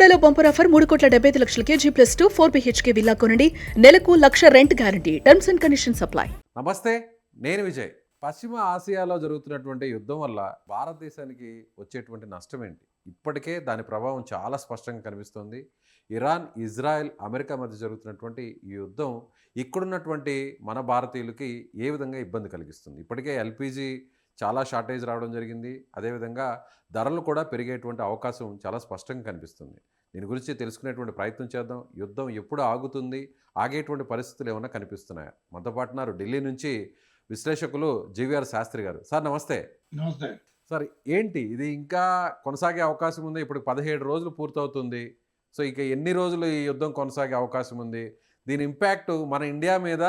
బెల్లంకొండలో bumper offer 3,75,00,000 G+2 4 BHK villa కొనండి. నెలకు 1,00,000 rent guarantee. Terms and conditions apply. నమస్తే, నేను విజయ్. పశ్చిమ ఆసియాలో జరుగుతున్నటువంటి యుద్ధం వల్ల భారతదేశానికి వచ్చేటువంటి నష్టం ఏంటి? ఇప్పటికే దాని ప్రభావం చాలా స్పష్టంగా కనిపిస్తుంది. ఇరాన్, ఇజ్రాయెల్, అమెరికా మధ్య జరుగుతున్నటువంటి ఈ యుద్ధం ఇక్కడున్నటువంటి మన భారతీయులకి ఏ విధంగా ఇబ్బంది కలిగిస్తుంది? ఇప్పటికే ఎల్పిజి చాలా షార్టేజ్ రావడం జరిగింది. అదేవిధంగా ధరలు కూడా పెరిగేటువంటి అవకాశం చాలా స్పష్టంగా కనిపిస్తుంది. దీని గురించి తెలుసుకునేటువంటి ప్రయత్నం చేద్దాం. యుద్ధం ఎప్పుడు ఆగుతుంది? ఆగేటువంటి పరిస్థితులు ఏమైనా కనిపిస్తున్నాయా? మనతో పాటు ఉన్నారు ఢిల్లీ నుంచి విశ్లేషకులు జీవీఆర్ శాస్త్రి గారు. సార్ నమస్తే. నమస్తే సార్, ఏంటి ఇది ఇంకా కొనసాగే అవకాశం ఉంది? ఇప్పుడు 17 రోజులు పూర్తవుతుంది. సో ఇక ఎన్ని రోజులు ఈ యుద్ధం కొనసాగే అవకాశం ఉంది? దీని ఇంపాక్ట్ మన ఇండియా మీద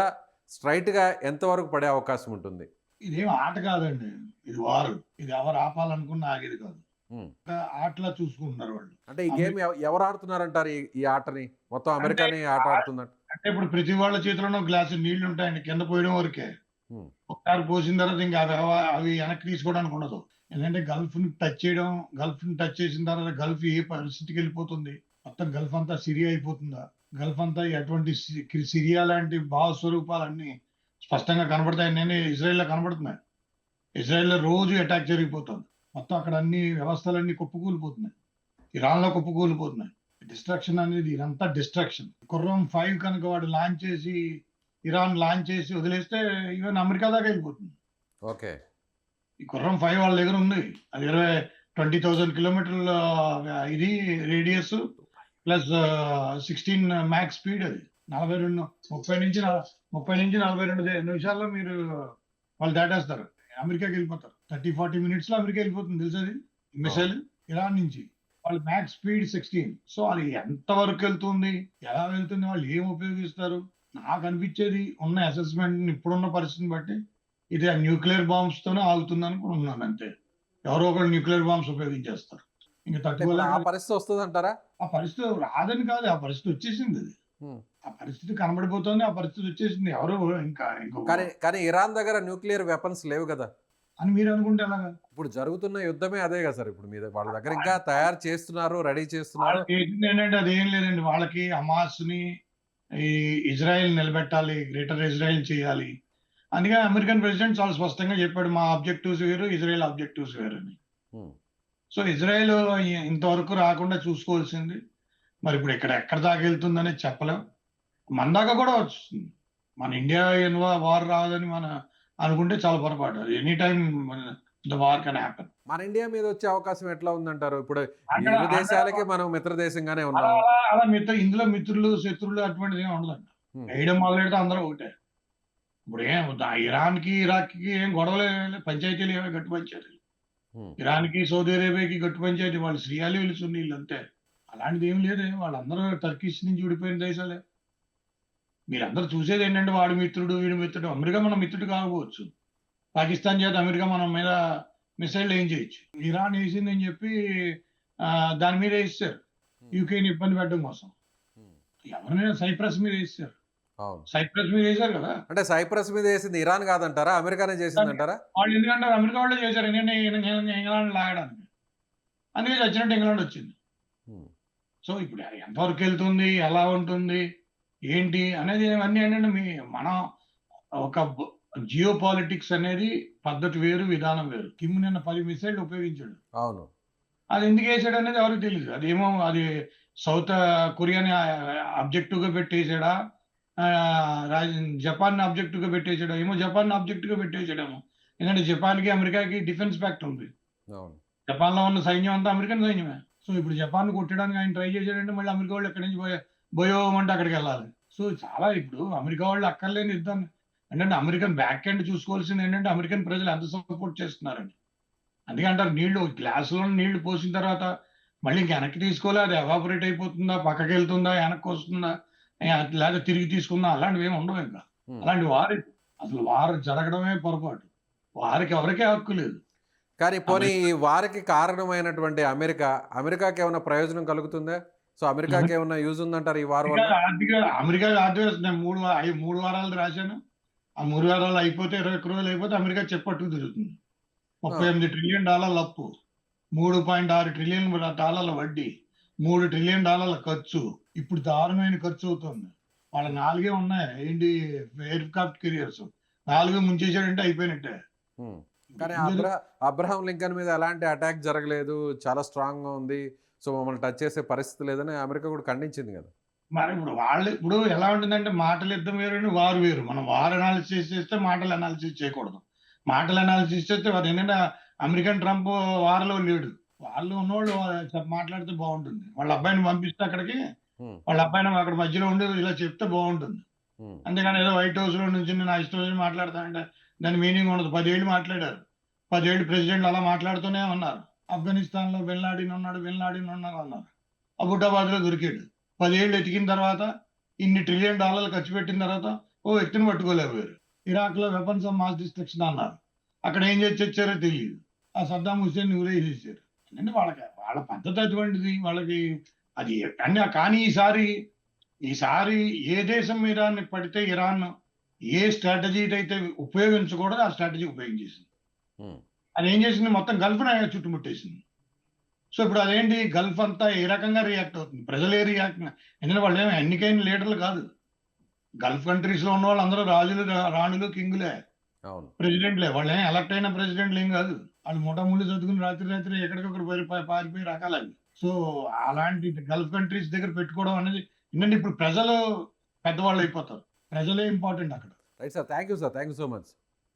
స్ట్రైట్గా ఎంతవరకు పడే అవకాశం ఉంటుంది? ఇదేం ఆట కాదండి, ఇది వారు. ఇది ఎవరు ఆపాలనుకున్న ఆగేది కాదు. ఆటలా చూసుకుంటున్నారు వాళ్ళు. అంటే ఈ గేమ్ ఎవరు ఆడుతున్నారంటారు? ఈ ఆటని మొత్తం అమెరికాని ఆట ఆడుతున్నట్టు. అంటే ఇప్పుడు ప్రతి వాళ్ళ చేతిలోనూ గ్లాసు నీళ్లు ఉంటాయండి, కింద పోయడం వరకే. ఒకసారి పోసిన తర్వాత ఇంకా అవి వెనక్కి తీసుకోవడానికి ఉండదు. ఎందుకంటే గల్ఫ్ ని టచ్ చేయడం, గల్ఫ్ ని టచ్ చేసిన తర్వాత గల్ఫ్ ఏ పరిస్థితికి వెళ్ళిపోతుంది, మొత్తం గల్ఫ్ అంతా సిరియా అయిపోతుందా, గల్ఫ్ అంతా ఎటువంటి సిరియా లాంటి భావస్వరూపాలన్నీ స్పష్టంగా కనబడతాయి. నేను ఇజ్రాయెల్లో కనబడుతున్నాయి. ఇజ్రాయెల్లో రోజు అటాక్ జరిగిపోతుంది. మొత్తం అక్కడ అన్ని వ్యవస్థలన్నీ కుప్పకూలిపోతున్నాయి. ఇరాన్లో కుప్పకూలిపోతున్నాయి. డిస్ట్రక్షన్ అనేది ఇదంతా డిస్ట్రక్షన్. ఖుర్రం 5 కనుక వాడు లాంచ్ చేసి, ఇరాన్ లాంచ్ చేసి వదిలేస్తే ఈవెన్ అమెరికా దాకా వెళ్ళిపోతుంది. ఓకే, ఈ ఖుర్రం 5 వాళ్ళ దగ్గర ఉంది. అది 20,000 కిలోమీటర్ల ఇది రేడియస్ ప్లస్ 16 మ్యాక్స్ స్పీడ్. అది 30 నుంచి 42 నిమిషాల్లో మీరు వాళ్ళు దాటేస్తారు, అమెరికాకి వెళ్ళిపోతారు. 30-40 మినిట్స్ లో అమెరికా వెళ్ళిపోతుంది. తెలుసది మిసైల్ ఇరాన్ నుంచి. వాళ్ళ మ్యాక్స్ స్పీడ్ 16. సో అది ఎంత వరకు వెళ్తుంది, ఎలా వెళ్తుంది, వాళ్ళు ఏం ఉపయోగిస్తారు? నాకు అనిపించేది ఉన్న అసెస్మెంట్ ఇప్పుడున్న పరిస్థితిని బట్టి ఇది ఆ న్యూక్లియర్ బాంబ్స్ తోనే ఆగుతుంది అనుకుంటున్నాను. అంతే, ఎవరో ఒకరు న్యూక్లియర్ బాంబ్స్ ఉపయోగించేస్తారు. ఇంకా తక్కువ ఆ పరిస్థితి వస్తుంది అంటారా? ఆ పరిస్థితి రాదని కాదు, ఆ పరిస్థితి వచ్చేసింది. అది ఆ పరిస్థితి కనబడిపోతుంది, ఆ పరిస్థితి వచ్చేసింది. ఎవరు ఇంకా కానీ ఇరాన్ దగ్గర న్యూక్లియర్ వెపన్స్ లేవు కదా అని మీరు అనుకుంటే ఎలాగా? ఇప్పుడు జరుగుతున్న యుద్ధమే అదే కదా సార్. ఇప్పుడు మీద వాళ్ళ దగ్గర ఇంకా తయారు చేస్తున్నారు, రెడీ చేస్తున్నారు. ఏంటంటే అది ఏం లేదండి. వాళ్ళకి హమాస్ ని, ఈ ఇజ్రాయెల్ నిలబెట్టాలి, గ్రేటర్ ఇజ్రాయెల్ చేయాలి. అందుకే అమెరికన్ ప్రెసిడెంట్ చాలా స్పష్టంగా చెప్పాడు, మా ఆబ్జెక్టివ్స్ వేరు, ఇజ్రాయెల్ ఆబ్జెక్టివ్స్ వేరు అని. సో ఇజ్రాయెల్ ఇంతవరకు రాకుండా చూసుకోవాల్సింది. మరి ఇప్పుడు ఎక్కడ దాకా వెళ్తుందనేది చెప్పలేం. మన దాకా కూడా వస్తుంది. మన ఇండియా వార్ రాదని మన అనుకుంటే చాలా పొరపాటు. Any time the war can happen. మన ఇండియా మీద వచ్చే అవకాశం ఎట్లా ఉందంటారు? ఇప్పుడు ఇరు దేశాలకి మనం మిత్ర దేశంగానే ఉన్నాం. అలా ఇందులో మిత్రులు శత్రువులు అటువంటిది ఏమి ఉండదండి. వేయడం మొదలెడితే అందరూ ఒకటే. ఇప్పుడు ఇరాన్ కి ఇరాక్ కి ఏం గొడవలు, పంచాయతీలు ఏమో గట్టి పంచాయతీలు. ఇరాన్ కి సౌదీ అరేబియాకి గట్టి పంచాయతీ. వాళ్ళు సిరియాలు వెలుసుంది వీళ్ళు అంతే. అలాంటిది ఏం లేదు. వాళ్ళందరూ టర్కిష్ నుంచి విడిపోయిన దేశాలే. మీరందరూ చూసేది ఏంటంటే వాడు మిత్రుడు, వీడు మిత్రుడు. అమెరికా మన మిత్రుడు కాకపోవచ్చు. పాకిస్తాన్ చేత అమెరికా మన మీద మిసైల్ ఏం చేయొచ్చు. ఇరాన్ వేసిందని చెప్పి దాని మీద వేస్తారు, యూకేని ఇబ్బంది పెట్టడం కోసం. ఎవరైనా సైప్రస్ మీద వేస్తారు. సైప్రస్ మీద వేశారు కదా. అంటే సైప్రస్ మీద వేసింది ఇరాన్ కాదంటారా, అమెరికానే చేసిందంటారా? వాళ్ళు ఎందుకంటే అమెరికా వాళ్ళే చేశారు. ఇంగ్లాండ్ లాగడానికి. అందుకే చచ్చినట్టు ఇంగ్లాండ్ వచ్చింది. సో ఇప్పుడు ఎంతవరకు వెళ్తుంది, ఎలా ఉంటుంది, ఏంటి అనేది అన్నీ ఏంటంటే మనం ఒక జియో పాలిటిక్స్ అనేది పద్ధతి వేరు, విధానం వేరు. కిమ్ నిన్న 10 మిసైల్ ఉపయోగించాడు. అవును, అది ఎందుకు వేసాడు అనేది ఎవరికి తెలియదు. అదేమో అది సౌత్ కొరియాని ఆబ్జెక్టివ్ గా పెట్టేసాడా, జపాన్ ఆబ్జెక్టివ్ గా పెట్టేసాడా ఏమో. జపాన్ ఆబ్జెక్టివ్ గా పెట్టేసాడేమో. ఎందుకంటే జపాన్ కి అమెరికాకి డిఫెన్స్ ప్యాక్ట్ ఉంది. జపాన్ లో ఉన్న సైన్యం అంతా అమెరికన్ సైన్యమే. సో ఇప్పుడు జపాన్ కొట్టడానికి ఆయన ట్రై చేశాడంటే మళ్ళీ అమెరికా వాళ్ళు ఎక్కడి నుంచి బోయోమంటే అక్కడికి వెళ్ళాలి. సో చాలా ఇప్పుడు అమెరికా వాళ్ళు అక్కర్లేని యుద్ధం. ఏంటంటే అమెరికన్ బ్యాక్ ఎండ్ చూసుకోవాల్సింది ఏంటంటే అమెరికన్ ప్రజలు ఎంత సపోర్ట్ చేస్తున్నారండి. అందుకే అంటారు, నీళ్లు గ్లాసులో నీళ్లు పోసిన తర్వాత మళ్ళీ ఇంక వెనక్కి తీసుకోవాలి, అది ఎవాపరేట్ అయిపోతుందా, పక్కకి వెళ్తుందా, వెనక్కి వస్తుందా, లేదా తిరిగి తీసుకుందా, అలాంటివి ఏమి ఉండవు. ఇంకా అలాంటి అసలు వారు జరగడమే పొరపాటు. వారికి ఎవరికే హక్కు లేదు. కానీ పోనీ ఈ వారికి కారణమైనటువంటి అమెరికాకి ఏమైనా ప్రయోజనం కలుగుతుందా? సో అమెరికాకి ఏమైనా యూజ్ ఉందంటారు ఈ వారం? అమెరికా ఆర్థిక 3 వారాలు రాశాను. ఆ 3 వారాలు అయిపోతే 21 రోజులు అయిపోతే అమెరికా చెప్పట్టు తిరుగుతుంది. $38 ట్రిలియన్ అప్పు, $3.6 ట్రిలియన్ వడ్డీ, $3 ట్రిలియన్ ఖర్చు. ఇప్పుడు దారుణమైన ఖర్చు అవుతుంది. వాళ్ళ 4 ఉన్నాయి. ఏంటి ఎయిర్‌క్రాఫ్ట్ కెరియర్స్. 4 ముంచేసాడంటే అయిపోయినట్టే. హ్మ్. కానీ ఏం జరుగు అబ్రహాం లింకన్ మీద ఎలాంటి అటాక్ జరగలేదు. చాలా స్ట్రాంగ్‌గా ఉంది. సో, మమ్మల్ని టచ్ చేసే పరిస్థితి లేదని అమెరికా కూడా ఖండించింది గదా! మరి ఇప్పుడు ఎలా ఉంటుందంటే మాటల యుద్ధం వేరు, వార్ వేరు. మనం వార్ అనాలిసిస్ చేస్తే మాటలు అనాలిసిస్ చేయకూడదు. మాటలు అనాలిసిస్ చేస్తే అదేంటంటే అమెరికన్ ట్రంప్ వార్‌లో లేడు. వార్‌లో ఉన్నోళ్ళు మాట్లాడితే బావుంటుంది. వాళ్ళ అబ్బాయిని పంపిస్తే అక్కడికి, హ్మ్. వాళ్ళ అబ్బాయిని అక్కడ మధ్యలో ఉండి ఇలా చెప్తే బావుంటుంది. హ్మ్. అంతేగాని ఏదో వైట్ హౌస్‌లో నుంచొని నా ఇష్టం వచ్చినట్టు మాట్లాడతానంటే దాని మీనింగ్ ఉండదు. 10 ఏళ్ళు మాట్లాడారు. 10 ఏళ్ళు ప్రెసిడెంట్లు అలా మాట్లాడుతూనే ఉన్నారు. ఆఫ్ఘనిస్తాన్‌లో బిన్ లాడెన్ ఉన్నాడు, బిన్ లాడెన్ ఉన్నాడు అన్నారు. అబుటాబాద్‌లో దొరికాడు. 10 ఏళ్ళు ఎతికిన తర్వాత ఇన్ని $1 ట్రిలియన్ ఖర్చు పెట్టిన తర్వాత ఓ వ్యక్తిని పట్టుకోలేకపోయారు. ఇరాక్‌లో వెపన్స్ ఆఫ్ మాస్ డిస్ట్రక్షన్ అన్నారు. అక్కడ ఏం చేసి చచ్చారో తెలీదు. ఆ సద్దాం హుస్సేన్‌ని ఊరేసేసారు. అంటే వాళ్ళ పద్ధతి అటువంటిది. వాళ్ళకి అది కానీ ఈసారి ఏ దేశం ఇరాన్‌ని పడితే ఇరాన్ ఏ స్ట్రాటజీనైతే ఉపయోగించకూడదో ఆ స్ట్రాటజీ ఉపయోగించేసింది. హ్మ్. అదేం చేసింది మొత్తం గల్ఫ్‌ని చుట్టుముట్టేసింది. సో, ఇప్పుడు అదేంటి గల్ఫ్ అంతా ఏ రకంగా రియాక్ట్ అవుతుంది? ప్రజలే ఎందుకంటే వాళ్ళేమి ఎన్నికైన లీడర్‌లు కాదు. గల్ఫ్ కంట్రీస్‌లో ఉన్నవాళ్ళందరూ రాజులు, రాణులు, కింగులే. అవును. ప్రెసిడెంట్‌లే. వాళ్ళేం ఎలక్ట్ అయిన ప్రెసిడెంట్‌లేం గాదు. ఆళ్ళు మూటముళ్ళు సర్దుకుని రాత్రి ఎక్కడికక్కడ పారిపోయే రకాలవి. సో, అలాంటి గల్ఫ్ కంట్రీస్ దగ్గర పెట్టుకోవడం అనేది ఏంటంటే ఇప్పుడు ప్రజలు పెద్దవాళ్ళయిపోతారు. ప్రజలే ఇంపార్టెంట్ అక్కడ. Right sir. Thank you sir. Thank you so much.